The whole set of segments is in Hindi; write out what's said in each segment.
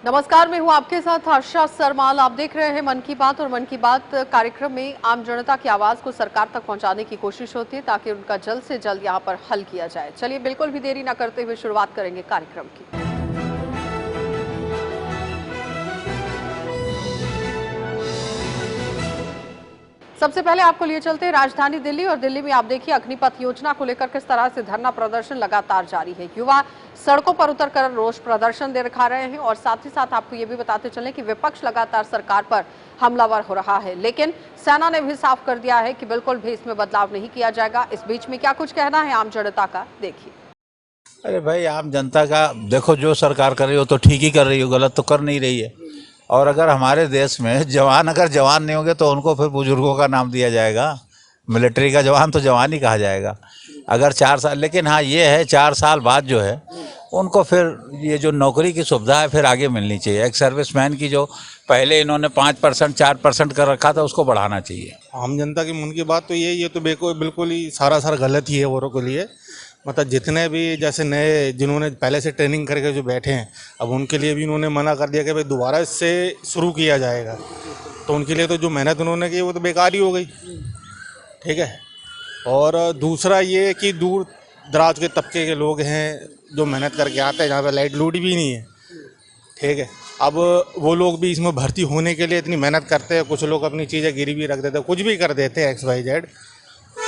नमस्कार, मैं हूं आपके साथ आशा सरमाल। आप देख रहे हैं मन की बात और मन की बात कार्यक्रम में आम जनता की आवाज को सरकार तक पहुंचाने की कोशिश होती है ताकि उनका जल्द से जल्द यहां पर हल किया जाए। चलिए बिल्कुल भी देरी न करते हुए शुरुआत करेंगे कार्यक्रम की। सबसे पहले आपको लिए चलते हैं राजधानी दिल्ली और दिल्ली में आप देखिए अग्निपथ योजना को लेकर किस तरह से धरना प्रदर्शन लगातार जारी है। युवा सड़कों पर उतरकर रोष प्रदर्शन दे दिखा रहे हैं और साथ ही साथ आपको ये भी बताते चलें कि विपक्ष लगातार सरकार पर हमलावर हो रहा है, लेकिन सेना ने भी साफ कर दिया है कि बिल्कुल भी इसमें बदलाव नहीं किया जाएगा। इस बीच में क्या कुछ कहना है आम जनता का, देखिए। अरे भाई, आम जनता का देखो, जो सरकार कर रही हो तो ठीक ही कर रही हो, गलत तो कर नहीं रही है। और अगर हमारे देश में जवान अगर जवान नहीं होंगे तो उनको फिर बुजुर्गों का नाम दिया जाएगा। मिलिट्री का जवान तो जवान ही कहा जाएगा। अगर 4 साल, लेकिन हाँ ये है 4 साल बाद जो है उनको फिर ये जो नौकरी की सुविधा है फिर आगे मिलनी चाहिए। एक सर्विसमैन की जो पहले इन्होंने 5% 4% कर रखा था उसको बढ़ाना चाहिए। आम जनता की मन की बात तो ये तो बिल्कुल ही सारा गलत ही है औरों के लिए। मतलब जितने भी जैसे नए जिन्होंने पहले से ट्रेनिंग करके जो बैठे हैं, अब उनके लिए भी उन्होंने मना कर दिया कि भाई दोबारा इससे शुरू किया जाएगा। तो उनके लिए तो जो मेहनत उन्होंने की वो तो बेकार ही हो गई। ठीक है। और दूसरा ये कि दूर दराज के तबके के लोग हैं जो मेहनत करके आते हैं, जहाँ पे लाइट लूट भी नहीं है। ठीक है। अब वो लोग भी इसमें भर्ती होने के लिए इतनी मेहनत करते हैं, कुछ लोग अपनी चीज़ें गिरवी रख देते हैं, कुछ भी कर देते हैं XYZ।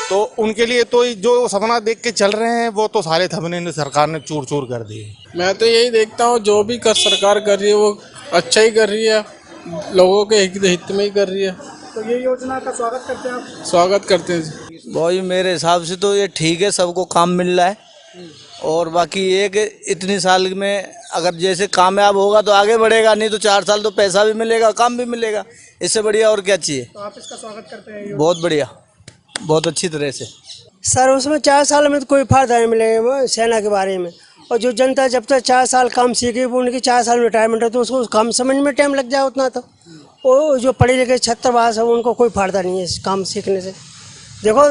तो उनके लिए तो जो सपना देख के चल रहे हैं वो तो सारे सपने सरकार ने चूर चूर कर दिए। मैं तो यही देखता हूँ जो भी सरकार कर रही है वो अच्छा ही कर रही है, लोगों के हित में ही कर रही है। तो ये योजना का स्वागत करते हैं आप? स्वागत करते हैं भाई, मेरे हिसाब से तो ये ठीक है, सबको काम मिल रहा है। और बाकी ये कि इतनी साल में अगर जैसे कामयाब होगा तो आगे बढ़ेगा, नहीं तो 4 साल तो पैसा भी मिलेगा, काम भी मिलेगा। इससे बढ़िया और क्या चाहिए। तो आप इसका स्वागत करते हैं? बहुत बढ़िया, बहुत अच्छी तरह से। सर उसमें 4 साल में तो कोई फायदा नहीं मिलेगा सेना के बारे में। और जो जनता जब तक 4 साल काम सीखे वो उनकी 4 साल रिटायरमेंट है तो उसको काम समझ में टाइम लग जाए उतना। तो वो जो पढ़े लिखे छात्रवास है उनको कोई फायदा नहीं है इस काम सीखने से। देखो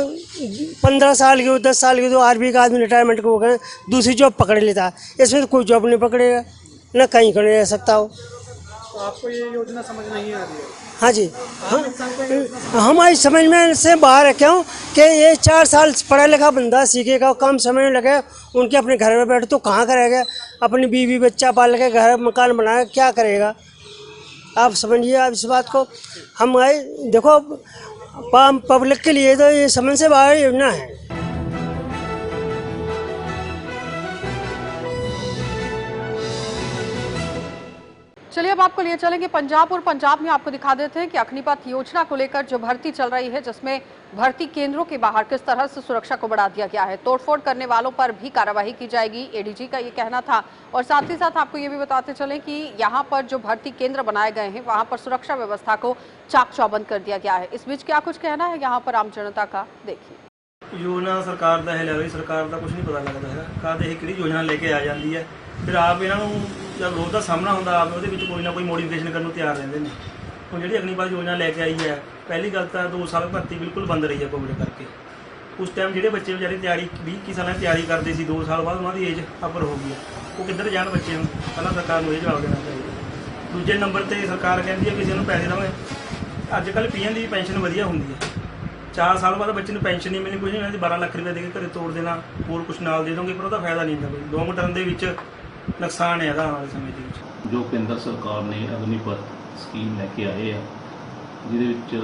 15 साल की 10 साल की तो आर्मी का आदमी रिटायरमेंट को गए दूसरी जॉब पकड़ लेता है, इसमें तो कोई जॉब नहीं पकड़ेगा, न कहीं कर रह सकता हो। तो आपको ये योजना समझ नहीं आ रही है? हाँ जी, हमारी समझ में से बाहर है। क्यों कि ये 4 साल पढ़ा लिखा बंदा सीखेगा, काम समझने लगे, उनके अपने घर में बैठे तो कहाँ करेगा, अपनी बीवी बच्चा पाल के घर मकान बनाए क्या करेगा। आप समझिए आप इस बात को। हम आए देखो पब्लिक के लिए तो ये समझ से बाहर योजना है। चलिए अब आपको लिए चलेंगे पंजाब और पंजाब में आपको दिखा देते हैं कि अग्निपथ योजना को लेकर जो भर्ती चल रही है, जिसमें भर्ती केंद्रों के बाहर किस तरह से सुरक्षा को बढ़ा दिया गया है। तोड़फोड़ करने वालों पर भी कार्रवाई की जाएगी, ADG का ये कहना था। और साथ ही साथ आपको ये भी बताते चलें कि यहाँ पर जो भर्ती केंद्र बनाए गए हैं वहाँ पर सुरक्षा व्यवस्था को चाक चौबंद कर दिया गया है। इस बीच क्या कुछ कहना है यहाँ पर आम जनता का, देखिए। योजना सरकार ਦਾ ਹੈ, ਲੈਵਲ ਸਰਕਾਰ ਦਾ ਕੁਝ ਨਹੀਂ ਪਤਾ ਲੱਗਦਾ ਹੈ ਕਾਹਦੇ ਇਹ ਕਿਹੜੀ ਯੋਜਨਾ ਲੈ ਕੇ ਆ ਜਾਂਦੀ ਹੈ। ਫਿਰ ਆਪ ਇਹਨਾਂ ਨੂੰ ਜਦ ਰੋਜ਼ ਦਾ ਸਾਹਮਣਾ ਹੁੰਦਾ ਆਪ ਉਹਦੇ ਵਿੱਚ ਕੋਈ ਨਾ ਕੋਈ ਮੋਡੀਫਿਕੇਸ਼ਨ ਕਰਨ ਨੂੰ ਤਿਆਰ ਰਹਿੰਦੇ ਨੇ। ਹੁਣ ਜਿਹੜੀ ਅਗਨੀਪਥ ਯੋਜਨਾ ਲੈ ਕੇ ਆਈ ਹੈ, ਪਹਿਲੀ ਗੱਲ ਤਾਂ 2 ਸਾਲ ਭਰਤੀ ਬਿਲਕੁਲ ਬੰਦ ਰਹੀ ਹੈ ਕੋਵਿਡ ਕਰਕੇ। ਉਸ ਟਾਈਮ ਜਿਹੜੇ ਬੱਚੇ ਵਿਚਾਰੇ ਤਿਆਰੀ 20-21 ਸਾਲਾਂ ਤਿਆਰੀ ਕਰਦੇ ਸੀ, 2 ਸਾਲ ਬਾਅਦ ਉਹਨਾਂ ਦੀ ਏਜ ਅਪਰ ਹੋ ਗਈ ਹੈ। ਉਹ ਕਿੱਧਰ ਜਾਣ ਬੱਚੇ ਨੂੰ? ਪਹਿਲਾਂ ਸਰਕਾਰ ਨੂੰ ਇਹ ਜਵਾਬ ਦੇਣਾ ਚਾਹੀਦਾ। ਦੂਜੇ ਨੰਬਰ ਤੇ ਸਰਕਾਰ ਕਹਿੰਦੀ ਹੈ ਕਿਸੇ ਨੂੰ ਪੈਸੇ ਦੇਵਾਂਗੇ। ਅੱਜ ਕੱਲ੍ਹ PM ਦੀ ਪੈਨਸ਼ਨ ਵਧੀਆ ਹੁੰਦੀ ਹੈ, 4 ਸਾਲ ਬਾਅਦ ਬੱਚੇ ਨੂੰ ਪੈਨਸ਼ਨ ਨਹੀਂ ਮਿਲਣੀ, ਕੁਝ ਨਹੀਂ ਮਿਲਦੀ, 12 ਲੱਖ ਰੁਪਏ ਦੇ ਕੇ ਘਰੇ ਤੋੜ ਦੇਣਾ, ਹੋਰ ਕੁਛ ਨਾਲ ਦੇ ਦੋਗੇ, ਪਰ ਉਹਦਾ ਫਾਇਦਾ ਨਹੀਂ ਹੁੰਦਾ ਕੋਈ। ਲੌਂਗ ਟਰਮ ਦੇ ਵਿੱਚ ਨੁਕਸਾਨ ਹੈ ਇਹਦਾ ਆਉਣ ਵਾਲੇ ਸਮੇਂ ਦੇ ਵਿੱਚ। ਜੋ ਕੇਂਦਰ ਸਰਕਾਰ ਨੇ ਅਗਨੀਪਥ ਸਕੀਮ ਲੈ ਕੇ ਆਏ ਆ, ਜਿਹਦੇ ਵਿੱਚ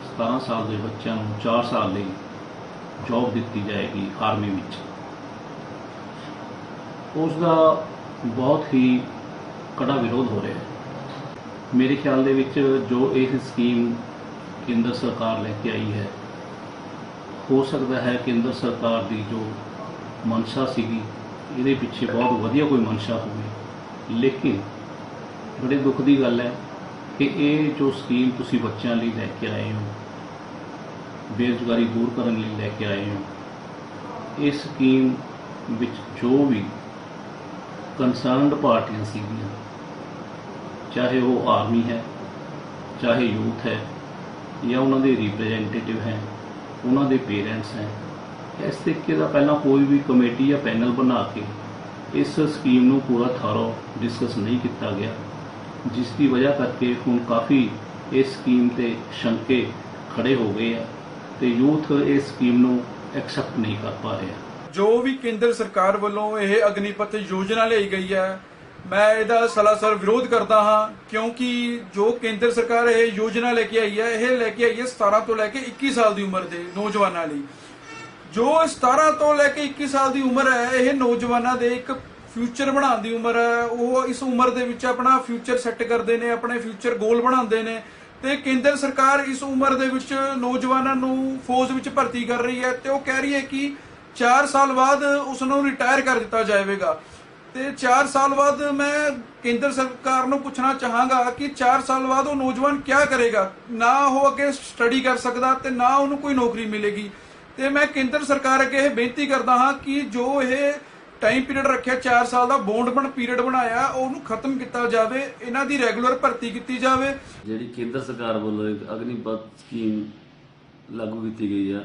17 ਸਾਲ ਦੇ ਬੱਚਿਆਂ ਨੂੰ 4 ਸਾਲ ਲਈ ਜੌਬ ਦਿੱਤੀ ਜਾਏਗੀ ਆਰਮੀ ਵਿੱਚ, ਉਸ ਦਾ ਬਹੁਤ ਹੀ ਕੜਾ ਵਿਰੋਧ ਹੋ ਰਿਹਾ ਹੈ। ਮੇਰੇ ਖਿਆਲ ਦੇ ਵਿੱਚ ਜੋ ਇਹ ਸਕੀਮ केंद्र सरकार लेके आई है, हो सकता है केंद्र सरकार की जो मनशा सीगी ये पिछे बहुत वधिया कोई मनशा होगी, लेकिन बड़े दुख की गल है कि ये जो स्कीम तुसी बच्चों लिए लैके आए हो, बेरोजगारी दूर करने लिए लैके आए हो, इस स्कीम विच जो भी कंसर्नड पार्टियां सीगियां, चाहे वो आर्मी है, चाहे यूथ है, या उन्होंने रिप्रजेंटेटिव हैं, उन्होंने पेरेंट्स हैं, इस तरीके का पहला कोई भी कमेटी या पैनल बना के इस स्कीम को पूरा थारो डिस्कस नहीं किया गया। ਜਿਸ ਦੀ ਵਜ੍ਹਾ ਕਰਕੇ ਹੁਣ ਕਾਫੀ ਇਸ ਸਕੀਮ ਤੇ ਸ਼ੰਕੇ ਖੜੇ ਹੋ ਗਏ ਆ ਤੇ ਯੂਥ ਇਸ ਸਕੀਮ ਨੂੰ ਐਕਸੈਪਟ ਨਹੀਂ ਕਰ ਪਾ ਰਿਹਾ। ਜੋ ਵੀ ਕੇਂਦਰ ਸਰਕਾਰ ਵੱਲੋਂ ਇਹ ਅਗਨੀਪਥ ਯੋਜਨਾ ਲਈ ਗਈ ਹੈ, ਮੈਂ ਇਹਦਾ ਸਲਾਸਰ ਵਿਰੋਧ ਕਰਦਾ ਹਾਂ, ਕਿਉਂਕਿ ਜੋ ਕੇਂਦਰ ਸਰਕਾਰ ਇਹ ਯੋਜਨਾ ਲੈ ਕੇ ਆਈ ਹੈ, ਇਹ ਲੈ ਕੇ ਆਈ ਹੈ 17 ਤੋਂ ਲੈ ਕੇ 21 ਸਾਲ ਦੀ ਉਮਰ ਦੇ ਨੌਜਵਾਨਾਂ ਲਈ। ਜੋ 17 ਤੋਂ ਲੈ ਕੇ 21 ਸਾਲ ਦੀ ਉਮਰ ਹੈ, ਇਹ ਨੌਜਵਾਨਾਂ ਦੇ ਇੱਕ ਫਿਊਚਰ ਬਣਾਉਣ ਦੀ ਉਮਰ ਹੈ। ਉਹ ਇਸ ਉਮਰ ਦੇ ਵਿੱਚ ਆਪਣਾ ਫਿਊਚਰ ਸੈੱਟ ਕਰਦੇ ਨੇ, ਆਪਣੇ ਫਿਊਚਰ ਗੋਲ ਬਣਾਉਂਦੇ ਨੇ ਤੇ ਕੇਂਦਰ ਸਰਕਾਰ ਇਸ ਉਮਰ ਦੇ ਵਿੱਚ ਨੌਜਵਾਨਾਂ ਨੂੰ ਫੌਜ ਵਿੱਚ ਭਰਤੀ ਕਰ ਰਹੀ ਹੈ ਤੇ ਉਹ ਕਹਿ ਰਹੀ ਹੈ ਕਿ 4 ਸਾਲ ਬਾਅਦ ਉਸ ਨੂੰ ਰਿਟਾਇਰ ਕਰ ਦਿੱਤਾ ਜਾਵੇਗਾ। ਤੇ 4 ਸਾਲ ਬਾਅਦ ਮੈਂ ਕੇਂਦਰ ਸਰਕਾਰ ਨੂੰ ਪੁੱਛਣਾ ਚਾਹਾਂਗਾ ਕਿ 4 ਸਾਲ ਬਾਅਦ ਉਹ ਨੌਜਵਾਨ ਕੀ ਕਰੇਗਾ। ਨਾ ਉਹ ਅੱਗੇ ਸਟੱਡੀ ਕਰ ਸਕਦਾ ਤੇ ਨਾ ਉਹਨੂੰ ਕੋਈ ਨੌਕਰੀ ਮਿਲੇਗੀ। ਤੇ ਮੈਂ ਕੇਂਦਰ ਸਰਕਾਰ ਅੱਗੇ ਇਹ ਬੇਨਤੀ ਕਰਦਾ ਹਾਂ ਕਿ ਜੋ ਇਹ ਟਾਈਮ ਪੀਰੀਅਡ ਰੱਖਿਆ 4 ਸਾਲ ਦਾ ਬੌਂਡ ਪੀਰੀਅਡ ਬਣਾਇਆ, ਉਹਨੂੰ ਖਤਮ ਕੀਤਾ ਜਾਵੇ, ਇਹਨਾਂ ਦੀ ਰੈਗੂਲਰ ਭਰਤੀ ਕੀਤੀ ਜਾਵੇ। ਜਿਹੜੀ ਕੇਂਦਰ ਸਰਕਾਰ ਵੱਲੋਂ ਇੱਕ ਅਗਨੀਪਥ ਸਕੀਮ ਲਾਗੂ ਕੀਤੀ ਗਈ ਹੈ,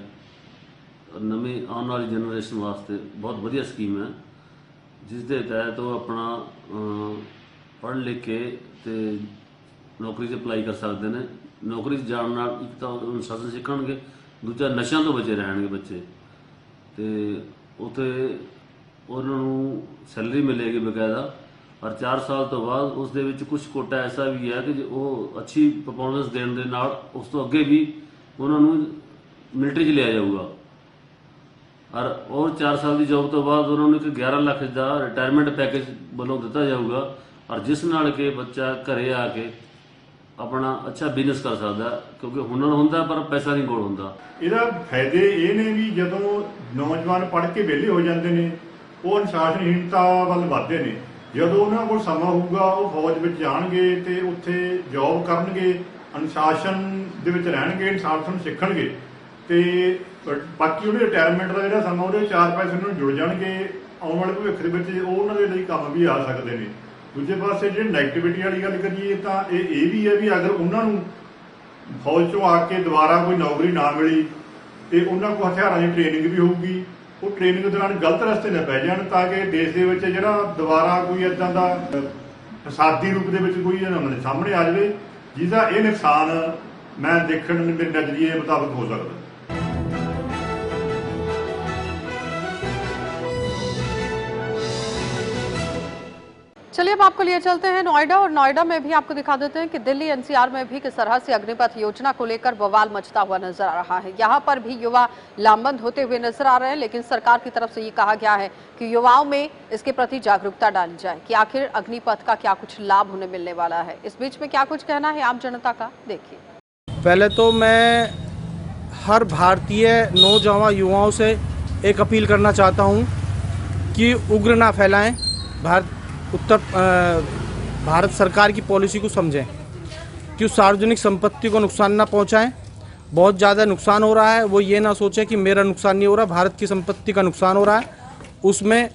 ਨਵੇਂ ਆਉਣ ਵਾਲੀ ਜਨਰੇਸ਼ਨ ਵਾਸਤੇ ਬਹੁਤ ਵਧੀਆ ਸਕੀਮ ਹੈ, ਜਿਸ ਦੇ ਤਹਿਤ ਉਹ ਆਪਣਾ ਪੜ੍ਹ ਲਿਖ ਕੇ ਤੇ ਨੌਕਰੀ 'ਤੇ ਅਪਲਾਈ ਕਰ ਸਕਦੇ ਨੇ। ਨੌਕਰੀ 'ਚ ਜਾਣ ਨਾਲ ਇੱਕ ਤਾਂ ਅਨੁਸ਼ਾਸਨ ਸਿੱਖਣਗੇ, ਦੂਜਾ ਨਸ਼ਿਆਂ ਤੋਂ ਬਚੇ ਰਹਿਣਗੇ ਬੱਚੇ ਤੇ ਉੱਥੇ ਉਹਨਾਂ ਨੂੰ ਸੈਲਰੀ ਮਿਲੇਗੀ ਬਕਾਇਦਾ। ਪਰ 4 ਸਾਲ ਤੋਂ ਬਾਅਦ ਉਸ ਦੇ ਵਿੱਚ ਕੁਝ ਕੋਟਾ ਐਸਾ ਵੀ ਹੈ ਕਿ ਉਹ ਅੱਛੀ ਪਰਫਾਰਮੈਂਸ ਦੇਣ ਦੇ ਨਾਲ ਉਸ ਤੋਂ ਅੱਗੇ ਵੀ ਉਹਨਾਂ ਨੂੰ ਮਿਲਟਰੀ 'ਚ ਲਿਆ ਜਾਊਗਾ ਔਰ 4 ਸਾਲ ਦੀ ਜੌਬ ਤੋਂ ਬਾਅਦ ਉਹਨਾਂ ਨੂੰ ਇੱਕ 11 ਲੱਖ ਦਾ ਰਿਟਾਇਰਮੈਂਟ ਪੈਕੇਜ ਵੱਲੋਂ ਦਿੱਤਾ ਜਾਊਗਾ ਔਰ ਜਿਸ ਨਾਲ ਕਿ ਬੱਚਾ ਘਰੇ ਆ ਕੇ ਆਪਣਾ ਅੱਛਾ ਬਿਜ਼ਨਸ ਕਰ ਸਕਦਾ, ਕਿਉਂਕਿ ਹੁਨਰ ਹੁੰਦਾ ਪਰ ਪੈਸਾ ਨਹੀਂ ਕੋਲ ਹੁੰਦਾ। ਇਹਦਾ ਫਾਇਦੇ ਇਹ ਨੇ ਵੀ ਜਦੋਂ ਨੌਜਵਾਨ ਪੜ੍ਹ ਕੇ ਵਿਹਲੇ ਹੋ ਜਾਂਦੇ ਨੇ, ਉਹ ਅਨੁਸ਼ਾਸਨਹੀਣਤਾ ਵੱਲ ਵੱਧਦੇ ਨੇ। ਜਦੋਂ ਉਹਨਾਂ ਕੋਲ ਸਮਾਂ ਹੋਊਗਾ ਉਹ ਫੌਜ ਵਿੱਚ ਜਾਣਗੇ ਤੇ ਉੱਥੇ ਜੌਬ ਕਰਨਗੇ, ਅਨੁਸ਼ਾਸਨ ਦੇ ਵਿੱਚ ਰਹਿਣਗੇ, ਅਨੁਸ਼ਾਸਨ ਸਿੱਖਣਗੇ ਤੇ ਬਾਕੀ ਉਹਦੇ ਰਿਟਾਇਰਮੈਂਟ ਦਾ ਜਿਹੜਾ ਸਮਾਂ ਉਹਦੇ 4 ਪੈਸੇ ਉਹਨਾਂ ਨੂੰ ਜੁੜ ਜਾਣਗੇ। ਆਉਣ ਵਾਲੇ ਭਵਿੱਖ ਦੇ ਵਿੱਚ ਉਹ ਉਹਨਾਂ ਦੇ ਲਈ ਕੰਮ ਵੀ ਆ ਸਕਦੇ ਨੇ। ਦੂਜੇ ਪਾਸੇ ਜਿਹੜੀ ਨੈਗੇਟਿਵਿਟੀ ਵਾਲੀ ਗੱਲ ਕਰੀਏ ਤਾਂ ਇਹ ਵੀ ਹੈ ਵੀ ਅਗਰ ਉਹਨਾਂ ਨੂੰ ਫੌਜ ਚੋਂ ਆ ਕੇ ਦੁਬਾਰਾ ਕੋਈ ਨੌਕਰੀ ਨਾ ਮਿਲੀ ਤੇ ਉਹਨਾਂ ਕੋਲ ਹਥਿਆਰਾਂ ਦੀ ਟ੍ਰੇਨਿੰਗ ਵੀ ਹੋਊਗੀ, ਉਹ ਟ੍ਰੇਨਿੰਗ ਦੌਰਾਨ ਗਲਤ ਰਸਤੇ ਨਾ ਪੈ ਜਾਣ ਤਾਂ ਕਿ ਦੇਸ਼ ਦੇ ਵਿੱਚ ਜਿਹੜਾ ਦੁਬਾਰਾ ਕੋਈ ਇਦਾਂ ਦਾ ਫਸਾਦੀ ਰੂਪ ਦੇ ਵਿੱਚ ਕੋਈ ਸਾਹਮਣੇ ਆ ਜਾਵੇ ਜਿਹਦਾ ਇਹ ਨੁਕਸਾਨ ਮੈਂ ਦੇਖਣ ਮੇਰੇ ਨਜ਼ਰੀਏ ਮੁਤਾਬਕ ਹੋ ਸਕਦਾ। चलिए अब आपको लिए चलते हैं नोएडा और नोएडा में भी आपको दिखा देते हैं कि दिल्ली एनसीआर में भी किस तरह से अग्निपथ योजना को लेकर बवाल मचता हुआ नजर आ रहा है। यहाँ पर भी युवा लामबंद होते हुए नजर आ रहे हैं, लेकिन सरकार की तरफ से ये कहा गया है कि युवाओं में इसके प्रति जागरूकता डाली जाए कि आखिर अग्निपथ का क्या कुछ लाभ उन्हें मिलने वाला है। इस बीच में क्या कुछ कहना है आम जनता का, देखिए। पहले तो मैं हर भारतीय नौजवान युवाओं से एक अपील करना चाहता हूँ कि उग्र ना फैलाएं, भारत सरकार की पॉलिसी को समझें कि उस सार्वजनिक संपत्ति को नुकसान ना पहुंचाएं। बहुत ज़्यादा नुकसान हो रहा है, वो ये ना सोचें कि मेरा नुकसान नहीं हो रहा, भारत की संपत्ति का नुकसान हो रहा है, उसमें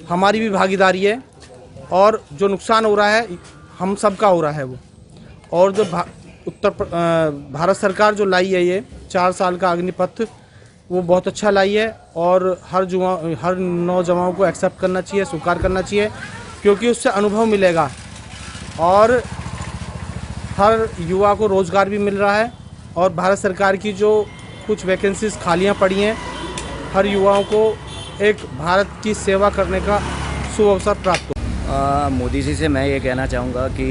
हमारी भी भागीदारी है और जो नुकसान हो रहा है हम सब का हो रहा है वो। और जो भारत सरकार जो लाई है ये 4 साल का अग्निपथ, वो बहुत अच्छा लाई है और हर नौजवानों को एक्सेप्ट करना चाहिए, स्वीकार करना चाहिए, क्योंकि उससे अनुभव मिलेगा और हर युवा को रोज़गार भी मिल रहा है। और भारत सरकार की जो कुछ वैकेंसीज खालियां पड़ी हैं, हर युवाओं को एक भारत की सेवा करने का सुअवसर प्राप्त हो। मोदी जी से मैं ये कहना चाहूँगा कि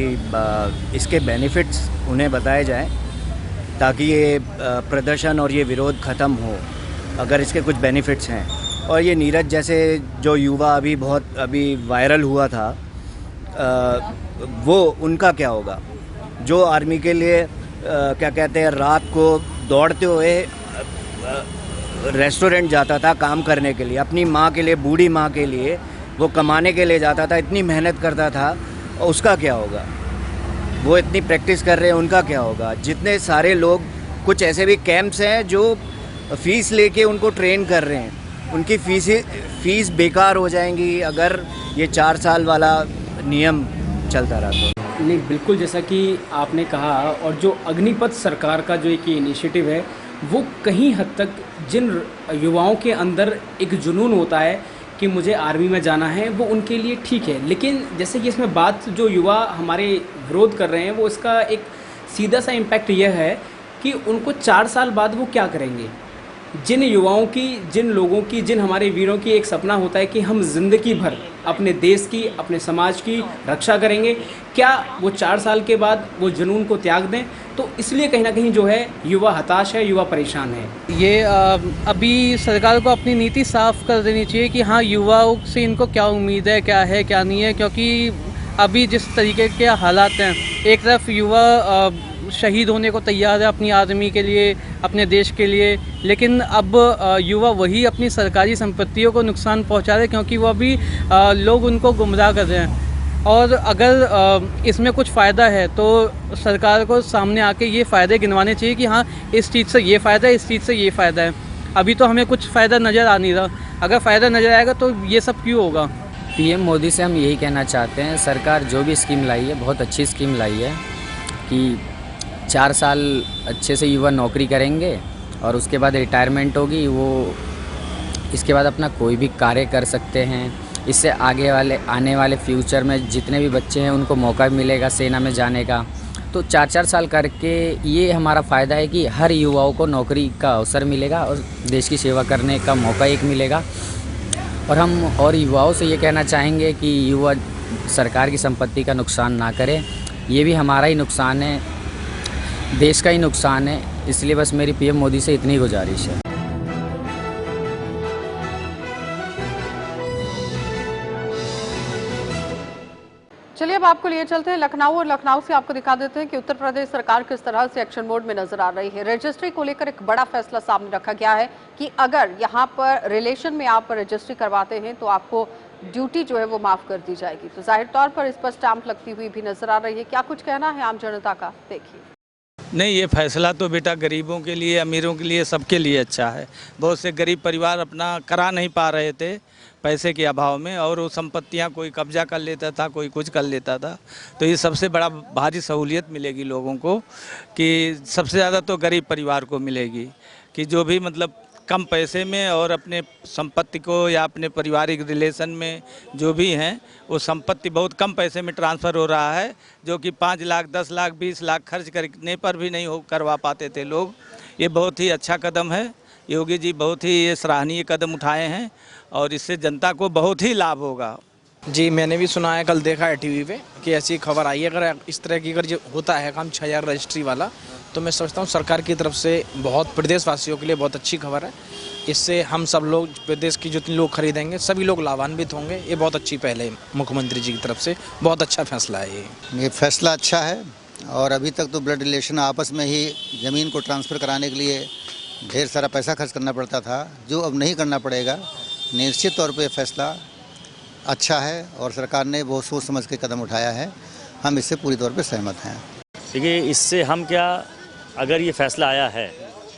इसके बेनिफिट्स उन्हें बताए जाएं ताकि ये प्रदर्शन और ये विरोध ख़त्म हो, अगर इसके कुछ बेनिफिट्स हैं। और ये नीरज जैसे जो युवा अभी वायरल हुआ था, वो उनका क्या होगा, जो आर्मी के लिए क्या कहते हैं रात को दौड़ते हुए रेस्टोरेंट जाता था काम करने के लिए, अपनी माँ के लिए, बूढ़ी माँ के लिए वो कमाने के लिए जाता था, इतनी मेहनत करता था, और उसका क्या होगा। वो इतनी प्रैक्टिस कर रहे हैं, उनका क्या होगा। जितने सारे लोग, कुछ ऐसे भी कैंप्स हैं जो फ़ीस लेके उनको ट्रेन कर रहे हैं, उनकी फ़ीस बेकार हो जाएंगी अगर ये 4 साल वाला नियम चलता रहा तो। नहीं, बिल्कुल जैसा कि आपने कहा, और जो अग्निपथ सरकार का जो एक इनिशिएटिव है, वो कहीं हद तक जिन युवाओं के अंदर एक जुनून होता है कि मुझे आर्मी में जाना है, वो उनके लिए ठीक है। लेकिन जैसे कि इसमें बात जो युवा हमारे विरोध कर रहे हैं, वो इसका एक सीधा सा इम्पैक्ट यह है कि उनको 4 साल बाद वो क्या करेंगे। जिन युवाओं की, जिन लोगों की, जिन हमारे वीरों की एक सपना होता है कि हम ज़िंदगी भर अपने देश की, अपने समाज की रक्षा करेंगे, क्या वो 4 साल के बाद वो जुनून को त्याग दें? तो इसलिए कहीं ना कहीं जो है युवा हताश है, युवा परेशान है। ये अभी सरकार को अपनी नीति साफ कर देनी चाहिए कि हाँ, युवाओं से इनको क्या उम्मीद है, क्या नहीं है। क्योंकि अभी जिस तरीके के हालात हैं, एक तरफ युवा शहीद होने को तैयार है अपनी आर्मी के लिए, अपने देश के लिए, लेकिन अब युवा वही अपनी सरकारी संपत्तियों को नुकसान पहुंचा रहे हैं, क्योंकि वो अभी लोग उनको गुमराह कर रहे हैं। और अगर इसमें कुछ फ़ायदा है तो सरकार को सामने आके ये फ़ायदे गिनवाने चाहिए कि हाँ, इस चीज़ से ये फ़ायदा है, इस चीज़ से ये फ़ायदा है। अभी तो हमें कुछ फ़ायदा नज़र आ नहीं रहा। अगर फ़ायदा नज़र आएगा तो ये सब क्यों होगा। पीएम मोदी से हम यही कहना चाहते हैं, सरकार जो भी स्कीम लाई है बहुत अच्छी स्कीम लाई है कि 4 साल अच्छे से युवा नौकरी करेंगे और उसके बाद रिटायरमेंट होगी, वो इसके बाद अपना कोई भी कार्य कर सकते हैं। इससे आने वाले फ्यूचर में जितने भी बच्चे हैं उनको मौका मिलेगा सेना में जाने का। तो 4-4 साल करके ये हमारा फ़ायदा है कि हर युवाओं को नौकरी का अवसर मिलेगा और देश की सेवा करने का मौका एक मिलेगा। और हम और युवाओं से ये कहना चाहेंगे कि युवा सरकार की संपत्ति का नुकसान ना करें, ये भी हमारा ही नुकसान है, देश का ही नुकसान है। इसलिए बस मेरी पीएम मोदी से इतनी गुजारिश है। चलिए अब आपको लिए चलते हैं लखनऊ, और लखनऊ से आपको दिखा देते हैं कि उत्तर प्रदेश सरकार किस तरह से एक्शन मोड में नजर आ रही है। रजिस्ट्री को लेकर एक बड़ा फैसला सामने रखा गया है कि अगर यहाँ पर रिलेशन में आप रजिस्ट्री करवाते हैं तो आपको ड्यूटी जो है वो माफ कर दी जाएगी। तो जाहिर तौर पर इस पर स्टैंप लगती हुई भी नजर आ रही है। क्या कुछ कहना है आम जनता का, देखिए। नहीं, ये फैसला तो बेटा गरीबों के लिए, अमीरों के लिए, सबके लिए अच्छा है। बहुत से गरीब परिवार अपना करा नहीं पा रहे थे पैसे के अभाव में, और वो संपत्तियां कोई कब्जा कर लेता था, कोई कुछ कर लेता था। तो ये सबसे बड़ा भारी सहूलियत मिलेगी लोगों को, कि सबसे ज़्यादा तो गरीब परिवार को मिलेगी कि जो भी मतलब कम पैसे में और अपने संपत्ति को या अपने पारिवारिक रिलेशन में जो भी हैं, वो संपत्ति बहुत कम पैसे में ट्रांसफ़र हो रहा है, जो कि 5 लाख, 10 लाख, 20 लाख खर्च करने पर भी नहीं करवा पाते थे लोग। ये बहुत ही अच्छा कदम है। योगी जी बहुत ही ये सराहनीय कदम उठाए हैं और इससे जनता को बहुत ही लाभ होगा। जी, मैंने भी सुना है, कल देखा है टीवी पे कि ऐसी खबर आई है। अगर इस तरह की अगर होता है काम 6000 रजिस्ट्री वाला, तो मैं समझता हूँ सरकार की तरफ से बहुत प्रदेशवासियों के लिए बहुत अच्छी खबर है। इससे हम सब लोग, प्रदेश की जितने लोग खरीदेंगे सभी लोग लाभान्वित होंगे। ये बहुत अच्छी पहल है मुख्यमंत्री जी की तरफ से, बहुत अच्छा फैसला है ये फैसला अच्छा है। और अभी तक तो ब्लड रिलेशन आपस में ही ज़मीन को ट्रांसफ़र कराने के लिए ढेर सारा पैसा खर्च करना पड़ता था, जो अब नहीं करना पड़ेगा। निश्चित तौर पे फैसला अच्छा है और सरकार ने बहुत सोच समझ के कदम उठाया है। हम इससे पूरी तौर पे सहमत हैं। देखिए, इससे हम क्या, अगर ये फैसला आया है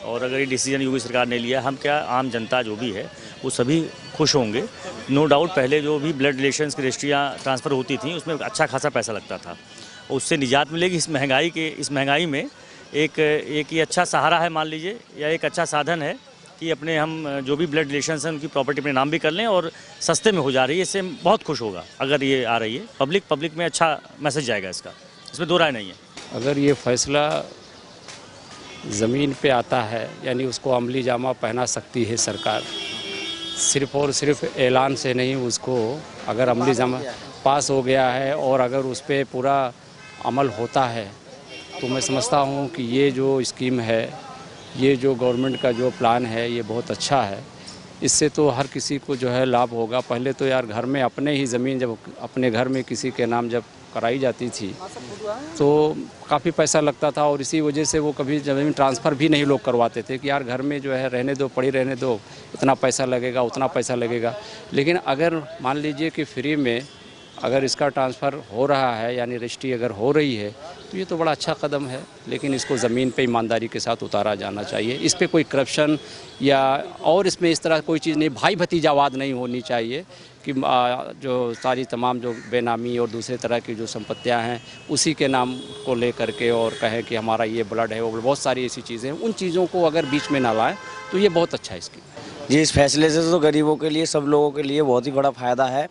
और अगर ये डिसीजन योगी सरकार ने लिया, हम क्या, आम जनता जो भी है वो सभी खुश होंगे। नो डाउट पहले जो भी ब्लड रिलेशंस की रजिस्ट्रियाँ ट्रांसफ़र होती थी उसमें अच्छा खासा पैसा लगता था, उससे निजात मिलेगी। इस महंगाई में एक ये अच्छा सहारा है मान लीजिए, या एक अच्छा साधन है कि अपने हम जो भी ब्लड रिलेशंस हैं उनकी प्रॉपर्टी अपने नाम भी कर लें और सस्ते में हो जा रही है। इससे बहुत खुश होगा अगर ये आ रही है। पब्लिक में अच्छा मैसेज जाएगा इसका, इसमें दो राय नहीं है। अगर ये फैसला ज़मीन पे आता है, यानी उसको अमली जामा पहना सकती है सरकार, सिर्फ़ और सिर्फ ऐलान से नहीं, उसको अगर अमली जामा पास हो गया है और अगर उस पर पूरा अमल होता है, तो मैं समझता हूँ कि ये जो स्कीम है, ये जो गवर्नमेंट का जो प्लान है, ये बहुत अच्छा है। इससे तो हर किसी को जो है लाभ होगा। पहले तो यार घर में अपने ही ज़मीन जब अपने घर में किसी के नाम जब कराई जाती थी तो काफ़ी पैसा लगता था, और इसी वजह से वो कभी ज़मीन ट्रांसफ़र भी नहीं लोग करवाते थे कि यार घर में जो है रहने दो, पड़ी रहने दो, इतना पैसा लगेगा, उतना पैसा लगेगा। लेकिन अगर मान लीजिए कि फ्री में अगर इसका ट्रांसफ़र हो रहा है, यानी रजिस्ट्री अगर हो रही है, तो ये तो बड़ा अच्छा कदम है। लेकिन इसको ज़मीन पे ईमानदारी के साथ उतारा जाना चाहिए। इस पे कोई करप्शन या और इसमें इस तरह कोई चीज़ नहीं, भाई भतीजावाद नहीं होनी चाहिए कि जो सारी तमाम जो बेनामी और दूसरे तरह की जो संपत्तियां हैं उसी के नाम को ले करके और कहे कि हमारा ये ब्लड है, वो बहुत सारी ऐसी चीज़ें हैं। उन चीज़ों को अगर बीच में ना लाएं तो ये बहुत अच्छा है। इसकी जी, इस फैसले से तो गरीबों के लिए, सब लोगों के लिए बहुत ही बड़ा फ़ायदा है।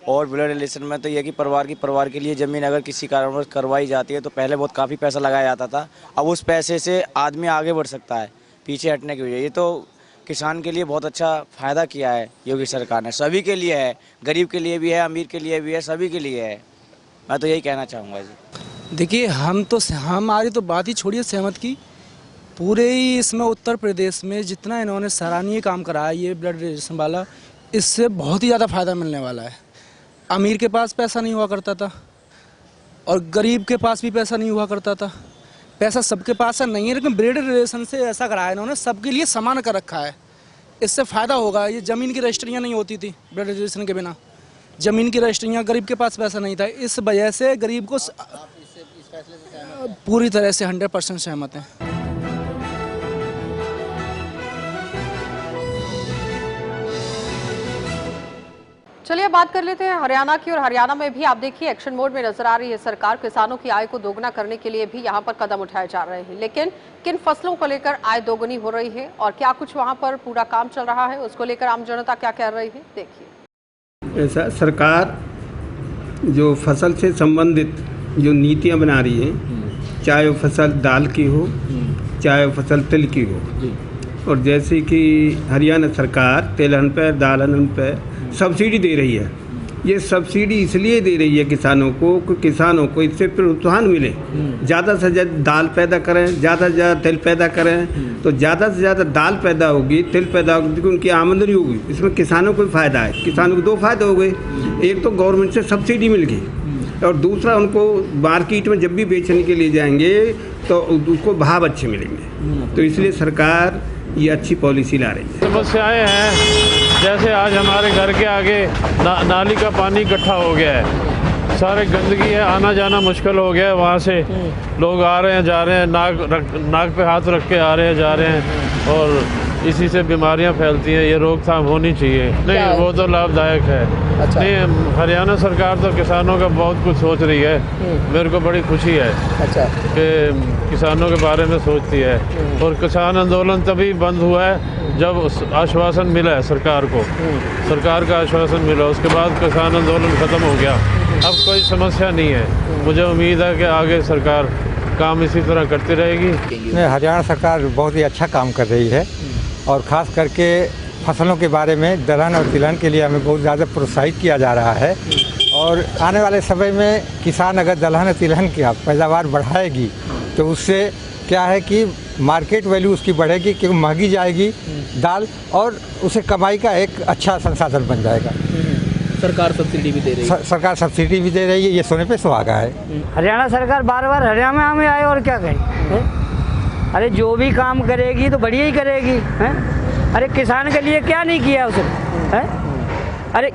और ब्लड रिलेशन में तो यह कि परिवार के लिए ज़मीन अगर किसी कारणवश करवाई जाती है तो पहले बहुत काफ़ी पैसा लगाया जाता था। अब उस पैसे से आदमी आगे बढ़ सकता है पीछे हटने की वजह। ये तो किसान के लिए बहुत अच्छा फ़ायदा किया है योगी सरकार ने। सभी के लिए है, गरीब के लिए भी है, अमीर के लिए भी है, सभी के लिए है। मैं तो यही कहना चाहूँगा जी। देखिए, हमारी तो बात ही छोड़िए सहमत की, पूरे ही इसमें उत्तर प्रदेश में जितना इन्होंने सराहनीय काम करा है ये ब्लड रिलेशन वाला, इससे बहुत ही ज़्यादा फ़ायदा मिलने वाला है। अमीर के पास पैसा नहीं हुआ करता था और गरीब के पास भी पैसा नहीं हुआ करता था। पैसा सबके पास है नहीं है, लेकिन ब्लड रिलेशन से ऐसा कराया इन्होंने, सबके लिए समान कर रखा है। इससे फ़ायदा होगा। ये ज़मीन की रजिस्ट्रियाँ नहीं होती थी ब्लड रिलेशन के बिना, ज़मीन की रजिस्ट्रियाँ, गरीब के पास पैसा नहीं था। इस वजह से गरीब को पूरी तरह से 100% सहमत हैं। चलिए बात कर लेते हैं हरियाणा की। और हरियाणा में भी आप देखिए एक्शन मोड में नजर आ रही है सरकार। किसानों की आय को दोगुना करने के लिए भी यहां पर कदम उठाए जा रहे हैं, लेकिन किन फसलों को लेकर आय दोगुनी हो रही है और क्या कुछ वहां पर पूरा काम चल रहा है, उसको लेकर आम जनता क्या कह रही है, देखिए। ऐसा सरकार जो फसल से संबंधित जो नीतियां बना रही है, चाहे वो फसल दाल की हो चाहे वो फसल तिल की हो, और जैसे कि हरियाणा सरकार तिलहन पर दालहन पर सब्सिडी दे रही है। ये सब्सिडी इसलिए दे रही है किसानों को कि किसानों को इससे प्रोत्साहन मिले, ज़्यादा से ज़्यादा दाल पैदा करें, ज़्यादा से ज़्यादा तिल पैदा करें। तो ज़्यादा से ज़्यादा दाल पैदा होगी, तिल पैदा होगी, उनकी आमदनी होगी। इसमें किसानों को फ़ायदा है। किसानों को दो फायदे हो गए, एक तो गवर्नमेंट से सब्सिडी मिल गई और दूसरा उनको मार्केट में जब भी बेचने के लिए जाएंगे तो उसको भाव अच्छे मिलेंगे। तो इसलिए सरकार ये अच्छी पॉलिसी ला रही है। समस्याएं हैं, जैसे आज हमारे घर के आगे नाली का पानी इकट्ठा हो गया है, सारे गंदगी है, आना जाना मुश्किल हो गया है। वहाँ से लोग आ रहे हैं जा रहे हैं, नाक पे हाथ रख के आ रहे हैं जा रहे हैं, और इसी से बीमारियां फैलती हैं। ये रोकथाम होनी चाहिए। नहीं, वो तो लाभदायक है। अच्छा। नहीं, हरियाणा सरकार तो किसानों का बहुत कुछ सोच रही है। मेरे को बड़ी खुशी है अच्छा कि किसानों के बारे में सोचती है। और किसान आंदोलन तभी बंद हुआ है जब आश्वासन मिला है सरकार को, सरकार का आश्वासन मिला, उसके बाद किसान आंदोलन ख़त्म हो गया। अब कोई समस्या नहीं है। मुझे उम्मीद है कि आगे सरकार काम इसी तरह करती रहेगी। हरियाणा सरकार बहुत ही अच्छा काम कर रही है और ख़ास करके फसलों के बारे में दलहन और तिलहन के लिए हमें बहुत ज़्यादा प्रोत्साहित किया जा रहा है। और आने वाले समय में किसान अगर दलहन और तिलहन की पैदावार बढ़ाएगी तो उससे क्या है कि मार्केट वैल्यू उसकी बढ़ेगी, क्योंकि महंगी जाएगी दाल और उसे कमाई का एक अच्छा संसाधन बन जाएगा। सरकार सब्सिडी भी दे रही है। सरकार सब्सिडी भी दे रही है, ये सोने पे सुहागा है। हरियाणा सरकार बार बार हरियाणा में आए और क्या कहे। अरे जो भी काम करेगी तो बढ़िया ही करेगी है। अरे किसान के लिए क्या नहीं किया उसने है। अरे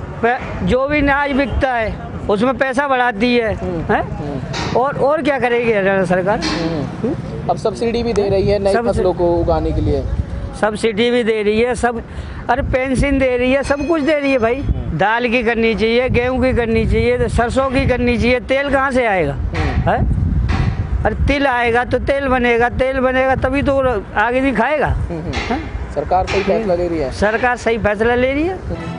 जो भी अनाज बिकता है उसमें पैसा बढ़ाती है और क्या करेगी हरियाणा सरकार। अब सब्सिडी भी दे रही है नई फसलों को उगाने के लिए, सब्सिडी भी दे रही है सब। अरे पेंशन दे रही है, सब कुछ दे रही है भाई। दाल की करनी चाहिए, गेहूं की करनी चाहिए, सरसों की करनी चाहिए। तेल कहाँ से आएगा है। अरे तिल आएगा तो तेल बनेगा तभी तो आगे भी खाएगा। सरकार सही फैसला ले रही है। सरकार सही फैसला ले रही है।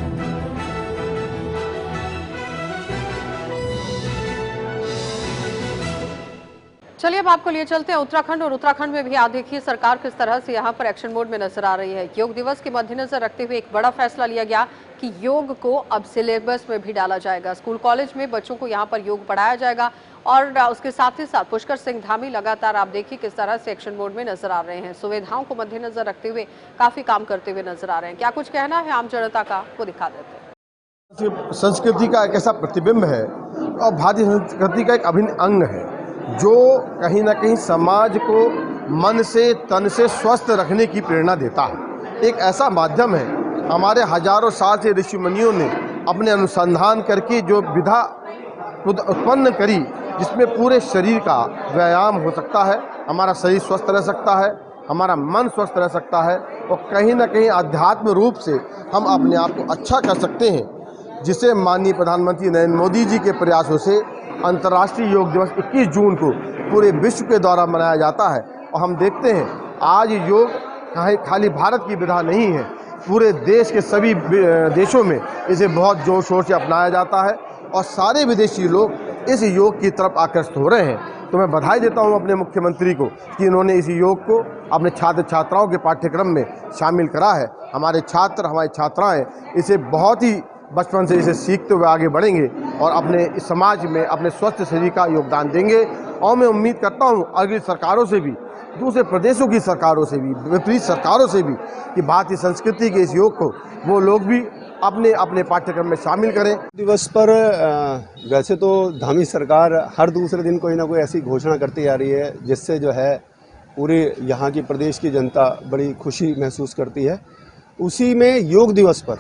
चलिए अब आपको लिए चलते हैं उत्तराखंड। और उत्तराखंड में भी आप देखिए सरकार किस तरह से यहाँ पर एक्शन मोड में नजर आ रही है। योग दिवस के मद्देनजर रखते हुए एक बड़ा फैसला लिया गया कि योग को अब सिलेबस में भी डाला जाएगा। स्कूल कॉलेज में बच्चों को यहाँ पर योग पढ़ाया जाएगा और उसके साथ ही साथ पुष्कर सिंह धामी लगातार आप देखिए किस तरह से एक्शन मोड में नजर आ रहे हैं। सुविधाओं को मद्देनजर रखते हुए काफी काम करते हुए नजर आ रहे हैं। क्या कुछ कहना है आम जनता का, वो दिखा देते हैं। संस्कृति का एक ऐसा प्रतिबिंब है और भारतीय संस्कृति का एक अभिन्न अंग है जो कहीं ना कहीं समाज को मन से तन से स्वस्थ रखने की प्रेरणा देता है। एक ऐसा माध्यम है। हमारे हजारों साल से ऋषि मुनियों ने अपने अनुसंधान करके जो विधा उत्पन्न करी जिसमें पूरे शरीर का व्यायाम हो सकता है, हमारा शरीर स्वस्थ रह सकता है, हमारा मन स्वस्थ रह सकता है और कहीं ना कहीं आध्यात्म रूप से हम अपने आप को अच्छा कर सकते हैं, जिसे माननीय प्रधानमंत्री नरेंद्र मोदी जी के प्रयासों से अंतर्राष्ट्रीय योग दिवस 21 जून को पूरे विश्व के द्वारा मनाया जाता है। और हम देखते हैं आज योग खाली भारत की विधा नहीं है, पूरे देश के सभी देशों में इसे बहुत जोर शोर से अपनाया जाता है और सारे विदेशी लोग इस योग की तरफ आकर्षित हो रहे हैं। तो मैं बधाई देता हूं अपने मुख्यमंत्री को कि इन्होंने इस योग को अपने छात्र छात्राओं के पाठ्यक्रम में शामिल करा है। हमारे छात्र, हमारी छात्राएं इसे बहुत ही बचपन से इसे सीखते हुए आगे बढ़ेंगे और अपने इस समाज में अपने स्वस्थ शरीर का योगदान देंगे। और मैं उम्मीद करता हूं अगली सरकारों से भी, दूसरे प्रदेशों की सरकारों से भी, विपरीत सरकारों से भी, कि भारतीय संस्कृति के इस योग को वो लोग भी अपने अपने पाठ्यक्रम में शामिल करें। दिवस पर वैसे तो धामी सरकार हर दूसरे दिन कोई ना कोई ऐसी घोषणा करती आ रही है जिससे जो है पूरी यहाँ की प्रदेश की जनता बड़ी खुशी महसूस करती है। उसी में योग दिवस पर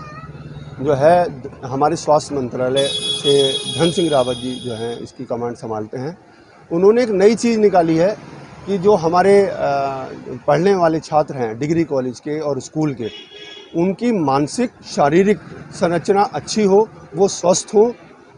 जो है हमारे स्वास्थ्य मंत्रालय से धन सिंह रावत जी जो हैं इसकी कमांड संभालते हैं, उन्होंने एक नई चीज़ निकाली है कि जो हमारे पढ़ने वाले छात्र हैं डिग्री कॉलेज के और स्कूल के, उनकी मानसिक शारीरिक संरचना अच्छी हो, वो स्वस्थ हो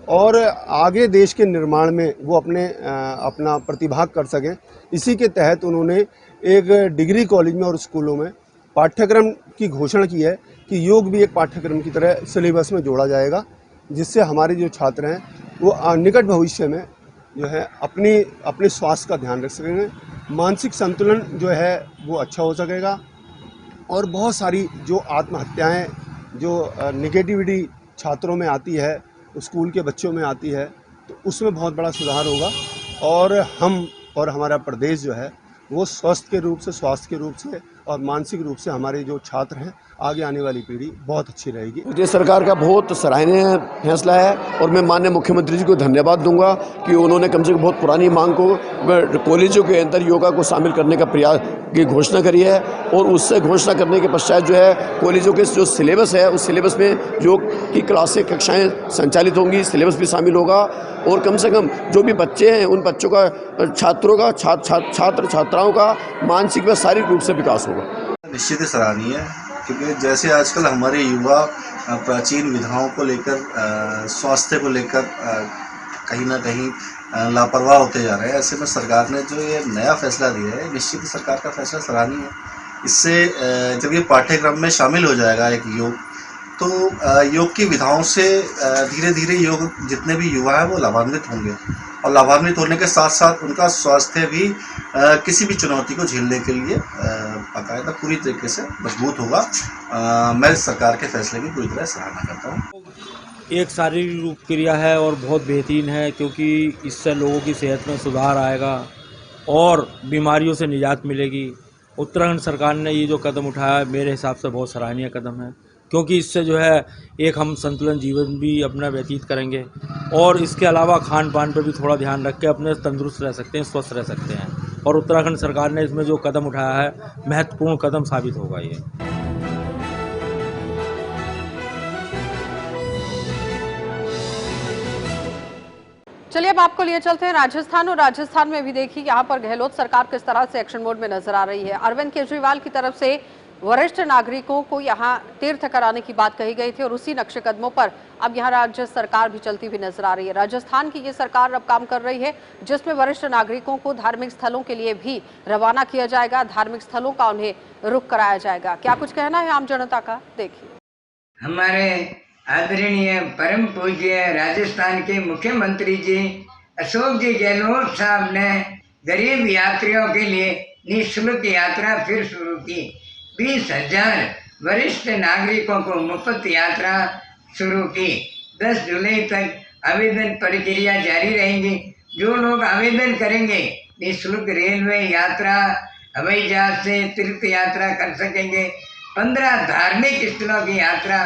और आगे देश के निर्माण में वो अपना प्रतिभाग कर सकें। इसी के तहत उन्होंने एक डिग्री कॉलेज में और स्कूलों में पाठ्यक्रम की घोषणा की है कि योग भी एक पाठ्यक्रम की तरह सिलेबस में जोड़ा जाएगा, जिससे हमारे जो छात्र हैं वो निकट भविष्य में जो है अपने स्वास्थ्य का ध्यान रख सकेंगे, मानसिक संतुलन जो है वो अच्छा हो सकेगा और बहुत सारी जो आत्महत्याएं, जो नेगेटिविटी छात्रों में आती है, स्कूल के बच्चों में आती है, तो उसमें बहुत बड़ा सुधार होगा और हम और हमारा प्रदेश जो है वो स्वस्थ के रूप से, स्वास्थ्य के रूप से और मानसिक रूप से हमारे जो छात्र हैं, आगे आने वाली पीढ़ी बहुत अच्छी रहेगी। ये सरकार का बहुत सराहनीय फैसला है और मैं माननीय मुख्यमंत्री जी को धन्यवाद दूंगा कि उन्होंने कम से कम बहुत पुरानी मांग को कॉलेजों के अंदर योगा को शामिल करने का प्रयास की घोषणा करी है और उससे घोषणा करने के पश्चात जो है कॉलेजों के जो सिलेबस है उस सिलेबस में योग की क्लासें, कक्षाएँ संचालित होंगी, सिलेबस भी शामिल होगा और कम से कम जो भी बच्चे हैं उन बच्चों का, छात्रों का, छात्र छात्राओं का मानसिक व शारीरिक रूप से विकास होगा। निश्चित ही सराहनीय है क्योंकि जैसे आजकल हमारे युवा प्राचीन विधाओं को लेकर, स्वास्थ्य को लेकर कहीं ना कहीं लापरवाह होते जा रहे हैं, ऐसे में सरकार ने जो ये नया फैसला दिया है, निश्चित सरकार का फैसला सराहनीय है। इससे जब ये पाठ्यक्रम में शामिल हो जाएगा एक योग, तो योग की विधाओं से धीरे धीरे योग जितने भी युवा हैं वो लाभान्वित होंगे और लाभान्वित होने के साथ साथ उनका स्वास्थ्य भी किसी भी चुनौती को झेलने के लिए बाकायदा पूरी तरीके से मजबूत होगा। मैं सरकार के फैसले की पूरी तरह सराहना करता हूँ। एक शारीरिक रूप क्रिया है और बहुत बेहतरीन है क्योंकि इससे लोगों की सेहत में सुधार आएगा और बीमारियों से निजात मिलेगी। उत्तराखंड सरकार ने ये जो कदम उठाया मेरे हिसाब से बहुत सराहनीय कदम है क्योंकि इससे जो है एक हम संतुलन जीवन भी अपना व्यतीत करेंगे और इसके अलावा खान पान पर भी थोड़ा ध्यान रख के अपने तंदुरुस्त रह सकते हैं, स्वस्थ रह सकते हैं और उत्तराखंड सरकार ने इसमें जो कदम उठाया है महत्वपूर्ण कदम साबित होगा ये। चलिए अब आपको लिए चलते हैं राजस्थान और राजस्थान में भी देखिए यहाँ पर गहलोत सरकार किस तरह से एक्शन मोड में नजर आ रही है। अरविंद केजरीवाल की तरफ से वरिष्ठ नागरिकों को यहाँ तीर्थ कराने की बात कही गई थी और उसी नक्शे कदमों पर अब यहाँ राज्य सरकार भी चलती हुई नजर आ रही है। राजस्थान की ये सरकार अब काम कर रही है जिसमें वरिष्ठ नागरिकों को धार्मिक स्थलों के लिए भी रवाना किया जाएगा, धार्मिक स्थलों का उन्हें रुख कराया जाएगा। क्या कुछ कहना है आम जनता का, देखिए। हमारे आदरणीय परम पूज्य राजस्थान के मुख्यमंत्री जी अशोक जी गहलोत साहब ने गरीब यात्रियों के लिए निःशुल्क यात्रा फिर शुरू की। 20,000 वरिष्ठ नागरिकों को मुफ्त यात्रा शुरू की। 10 जुलाई तक आवेदन प्रक्रिया जारी रहेगी। जो लोग आवेदन करेंगे निःशुल्क रेलवे यात्रा, हवाई जहाज से तीर्थ यात्रा कर सकेंगे, 15 धार्मिक स्थलों की यात्रा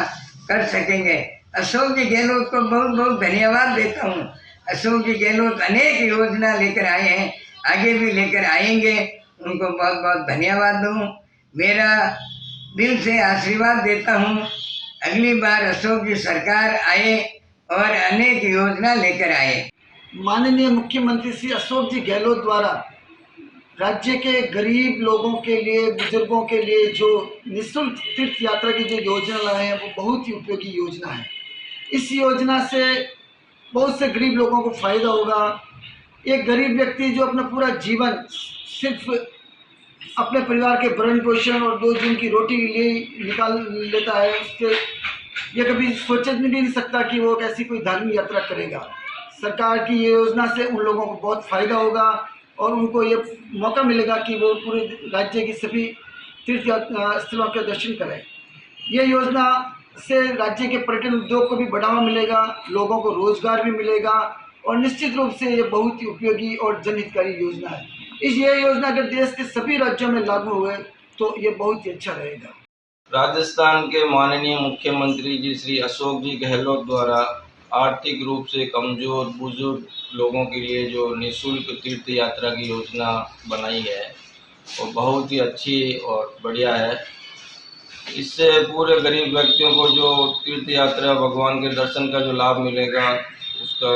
कर सकेंगे। अशोक जी गहलोत को बहुत बहुत धन्यवाद देता हूँ। अशोक जी गहलोत अनेक योजना लेकर आए हैं, आगे भी लेकर आएंगे, उनको बहुत बहुत धन्यवाद दूँ। मेरा दिल से आशीर्वाद देता हूँ अगली बार अशोक जी सरकार आए और अनेक योजना लेकर आए। माननीय मुख्यमंत्री श्री अशोक जी गहलोत द्वारा राज्य के गरीब लोगों के लिए, बुजुर्गों के लिए जो निःशुल्क तीर्थ यात्रा की जो योजना लाए हैं वो बहुत ही उपयोगी योजना है। इस योजना से बहुत से गरीब लोगों को फायदा होगा। एक गरीब व्यक्ति जो अपना पूरा जीवन सिर्फ अपने परिवार के भरण पोषण और 2 दिन की रोटी के लिए निकाल लेता है, उसके ये कभी सोच भी नहीं सकता कि वो ऐसी कोई धार्मिक यात्रा करेगा। सरकार की ये योजना से उन लोगों को बहुत फ़ायदा होगा और उनको ये मौका मिलेगा कि वो पूरे राज्य की सभी तीर्थ स्थलों के दर्शन करें। ये योजना से राज्य के पर्यटन उद्योग को भी बढ़ावा मिलेगा, लोगों को रोजगार भी मिलेगा और निश्चित रूप से ये बहुत ही उपयोगी और जनहितकारी योजना है। ये योजना अगर देश के सभी राज्यों में लागू हुए तो ये बहुत ही अच्छा रहेगा। राजस्थान के माननीय मुख्यमंत्री जी श्री अशोक जी गहलोत द्वारा आर्थिक रूप से कमजोर बुजुर्ग लोगों के लिए जो निःशुल्क तीर्थ यात्रा की योजना बनाई है वो बहुत ही अच्छी और बढ़िया है। इससे पूरे गरीब व्यक्तियों को जो तीर्थ यात्रा भगवान के दर्शन का जो लाभ मिलेगा उसका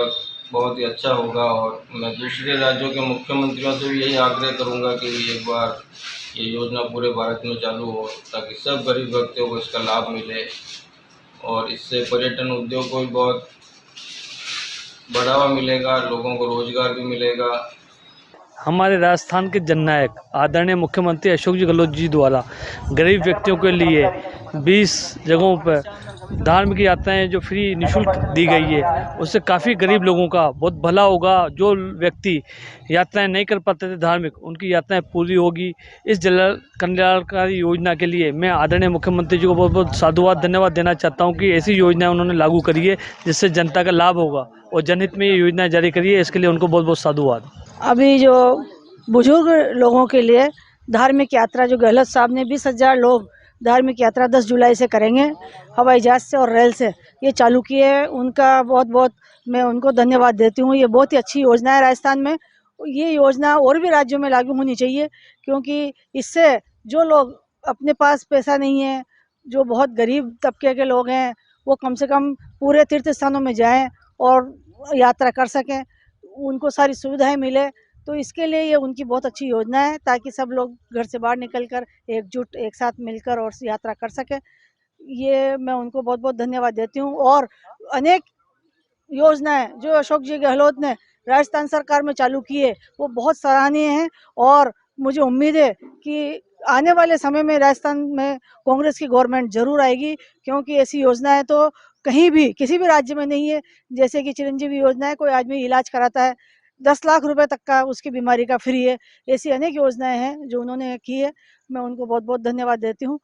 बहुत ही अच्छा होगा। और मैं दूसरे राज्यों के मुख्यमंत्रियों से भी यही आग्रह करूंगा कि एक बार ये योजना पूरे भारत में चालू हो ताकि सब गरीब व्यक्तियों को इसका लाभ मिले और इससे पर्यटन उद्योग को भी बहुत बढ़ावा मिलेगा, लोगों को रोजगार भी मिलेगा। हमारे राजस्थान के जननायक आदरणीय मुख्यमंत्री अशोक जी गहलोत जी द्वारा गरीब व्यक्तियों के लिए 20 जगहों पर धार्मिक यात्राएं जो फ्री निःशुल्क दी गई है उससे काफ़ी गरीब लोगों का बहुत भला होगा। जो व्यक्ति यात्राएं नहीं कर पाते थे धार्मिक, उनकी यात्राएं पूरी होगी। इस जन कल्याणकारी योजना के लिए मैं आदरणीय मुख्यमंत्री जी को बहुत बहुत साधुवाद धन्यवाद देना चाहता हूं कि ऐसी योजनाएं उन्होंने लागू करी है जिससे जनता का लाभ होगा और जनहित में ये योजना जारी करी है, इसके लिए उनको बहुत बहुत साधुवाद। अभी जो बुजुर्ग लोगों के लिए धार्मिक यात्रा जो गहलोत साहब ने 20,000 लोग धार्मिक यात्रा 10 जुलाई से करेंगे हवाई जहाज़ से और रेल से ये चालू किए हैं, उनका बहुत बहुत मैं उनको धन्यवाद देती हूँ। ये बहुत ही अच्छी योजना है राजस्थान में। ये योजना और भी राज्यों में लागू होनी चाहिए क्योंकि इससे जो लोग अपने पास पैसा नहीं है, जो बहुत गरीब तबके के लोग हैं, वो कम से कम पूरे तीर्थ स्थानों में जाएं और यात्रा कर सकें, उनको सारी सुविधाएं मिले। तो इसके लिए ये उनकी बहुत अच्छी योजना है ताकि सब लोग घर से बाहर निकलकर एकजुट एक साथ मिलकर और यात्रा कर सकें। ये मैं उनको बहुत बहुत धन्यवाद देती हूँ। और अनेक योजनाएं जो अशोक जी गहलोत ने राजस्थान सरकार में चालू की है वो बहुत सराहनीय हैं और मुझे उम्मीद है कि आने वाले समय में राजस्थान में कांग्रेस की गवर्नमेंट जरूर आएगी क्योंकि ऐसी योजनाएं तो कहीं भी किसी भी राज्य में नहीं है। जैसे कि चिरंजीवी योजना है, कोई आदमी इलाज कराता है 10 लाख रुपए तक का उसकी बीमारी का फ्री है। ऐसी अनेक योजनाएं हैं जो उन्होंने की है, मैं उनको बहुत बहुत धन्यवाद देती हूँ।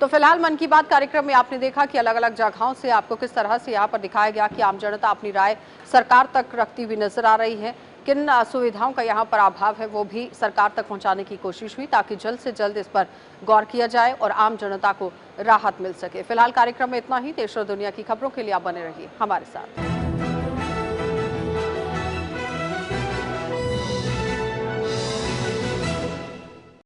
तो फिलहाल मन की बात कार्यक्रम में आपने देखा कि अलग अलग जगहों से आपको किस तरह से यहाँ पर दिखाया गया कि आम जनता अपनी राय सरकार तक रखती हुई नजर आ रही है। किन सुविधाओं का यहाँ पर अभाव है वो भी सरकार तक पहुँचाने की कोशिश हुई ताकि जल्द से जल्द इस पर गौर किया जाए और आम जनता को राहत मिल सके। फिलहाल कार्यक्रम में इतना ही। देश और दुनिया की खबरों के लिए आप बने रहिए हमारे साथ।